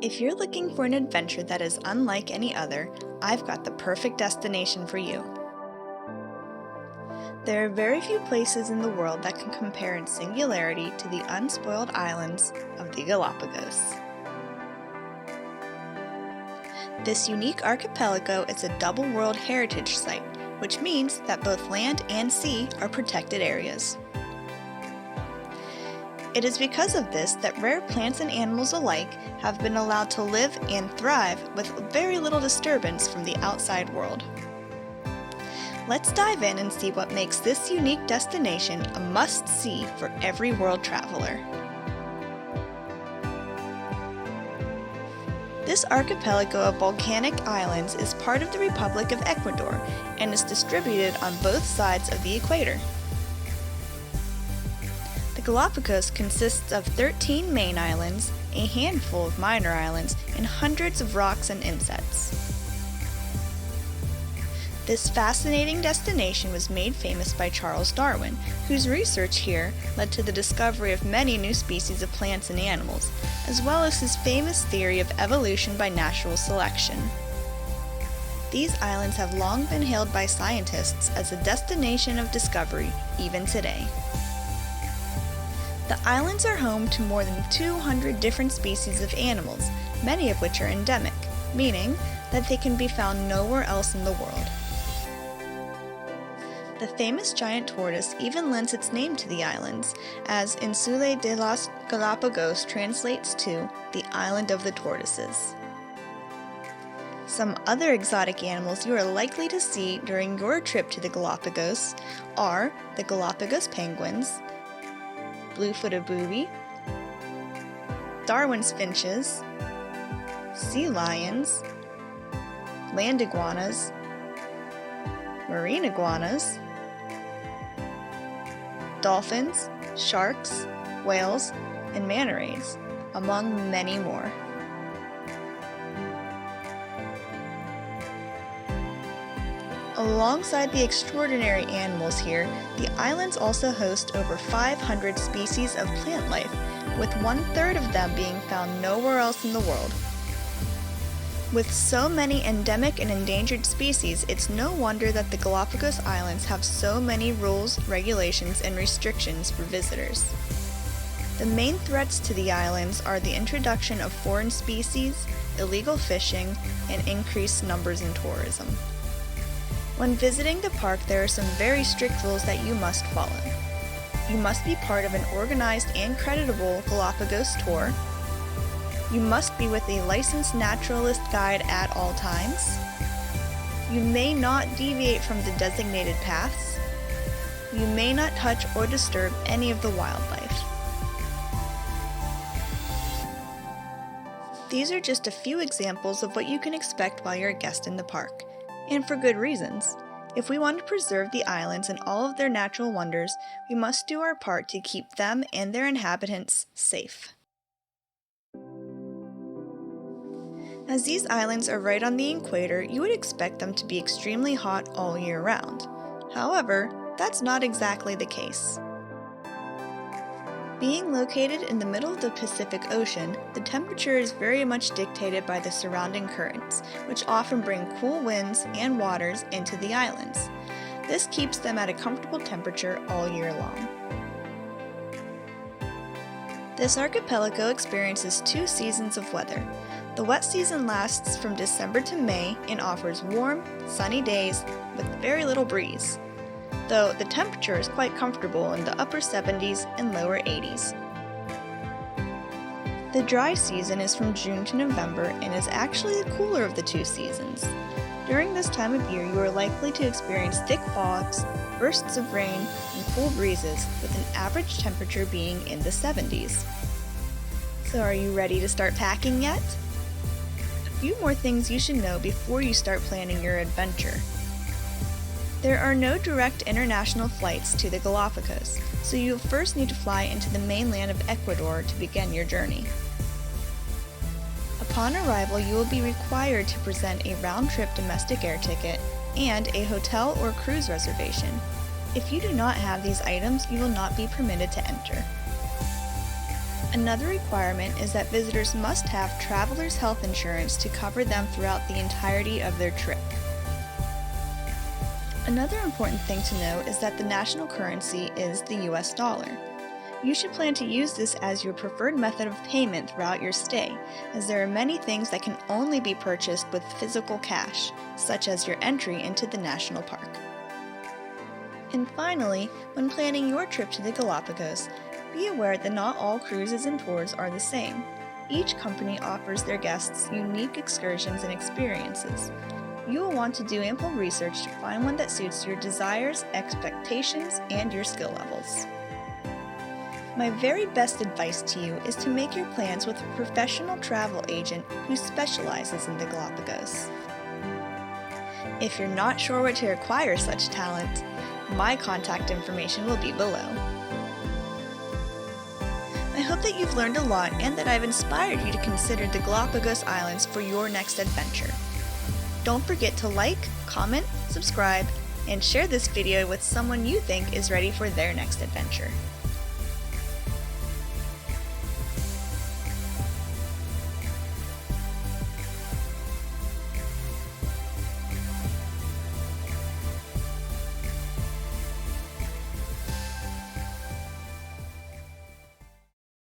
If you're looking for an adventure that is unlike any other, I've got the perfect destination for you. There are very few places in the world that can compare in singularity to the unspoiled islands of the Galapagos. This unique archipelago is a double World Heritage Site, which means that both land and sea are protected areas. It is because of this that rare plants and animals alike have been allowed to live and thrive with very little disturbance from the outside world. Let's dive in and see what makes this unique destination a must-see for every world traveler. This archipelago of volcanic islands is part of the Republic of Ecuador and is distributed on both sides of the equator. The Galapagos consists of 13 main islands, a handful of minor islands, and hundreds of rocks and insects. This fascinating destination was made famous by Charles Darwin, whose research here led to the discovery of many new species of plants and animals, as well as his famous theory of evolution by natural selection. These islands have long been hailed by scientists as a destination of discovery, even today. The islands are home to more than 200 different species of animals, many of which are endemic, meaning that they can be found nowhere else in the world. The famous giant tortoise even lends its name to the islands, as Insula de los Galápagos translates to the Island of the Tortoises. Some other exotic animals you are likely to see during your trip to the Galapagos are the Galapagos penguins, blue-footed booby, Darwin's finches, sea lions, land iguanas, marine iguanas, dolphins, sharks, whales, and manta rays, among many more. Alongside the extraordinary animals here, the islands also host over 500 species of plant life, with 1/3 of them being found nowhere else in the world. With so many endemic and endangered species, it's no wonder that the Galapagos Islands have so many rules, regulations, and restrictions for visitors. The main threats to the islands are the introduction of foreign species, illegal fishing, and increased numbers in tourism. When visiting the park, there are some very strict rules that you must follow. You must be part of an organized and creditable Galapagos tour. You must be with a licensed naturalist guide at all times. You may not deviate from the designated paths. You may not touch or disturb any of the wildlife. These are just a few examples of what you can expect while you're a guest in the park. And for good reasons. If we want to preserve the islands and all of their natural wonders, we must do our part to keep them and their inhabitants safe. As these islands are right on the equator, you would expect them to be extremely hot all year round. However, that's not exactly the case. Being located in the middle of the Pacific Ocean, the temperature is very much dictated by the surrounding currents, which often bring cool winds and waters into the islands. This keeps them at a comfortable temperature all year long. This archipelago experiences 2 seasons of weather. The wet season lasts from December to May and offers warm, sunny days with very little breeze, though the temperature is quite comfortable in the upper 70s and lower 80s. The dry season is from June to November and is actually the cooler of the 2 seasons. During this time of year, you are likely to experience thick fogs, bursts of rain, and cool breezes, with an average temperature being in the 70s. So are you ready to start packing yet? A few more things you should know before you start planning your adventure. There are no direct international flights to the Galapagos, so you'll first need to fly into the mainland of Ecuador to begin your journey. Upon arrival, you will be required to present a round-trip domestic air ticket and a hotel or cruise reservation. If you do not have these items, you will not be permitted to enter. Another requirement is that visitors must have traveler's health insurance to cover them throughout the entirety of their trip. Another important thing to note is that the national currency is the US dollar. You should plan to use this as your preferred method of payment throughout your stay, as there are many things that can only be purchased with physical cash, such as your entry into the national park. And finally, when planning your trip to the Galapagos, be aware that not all cruises and tours are the same. Each company offers their guests unique excursions and experiences. You will want to do ample research to find one that suits your desires, expectations, and your skill levels. My very best advice to you is to make your plans with a professional travel agent who specializes in the Galapagos. If you're not sure where to acquire such talent, my contact information will be below. I hope that you've learned a lot and that I've inspired you to consider the Galapagos Islands for your next adventure. Don't forget to like, comment, subscribe, and share this video with someone you think is ready for their next adventure.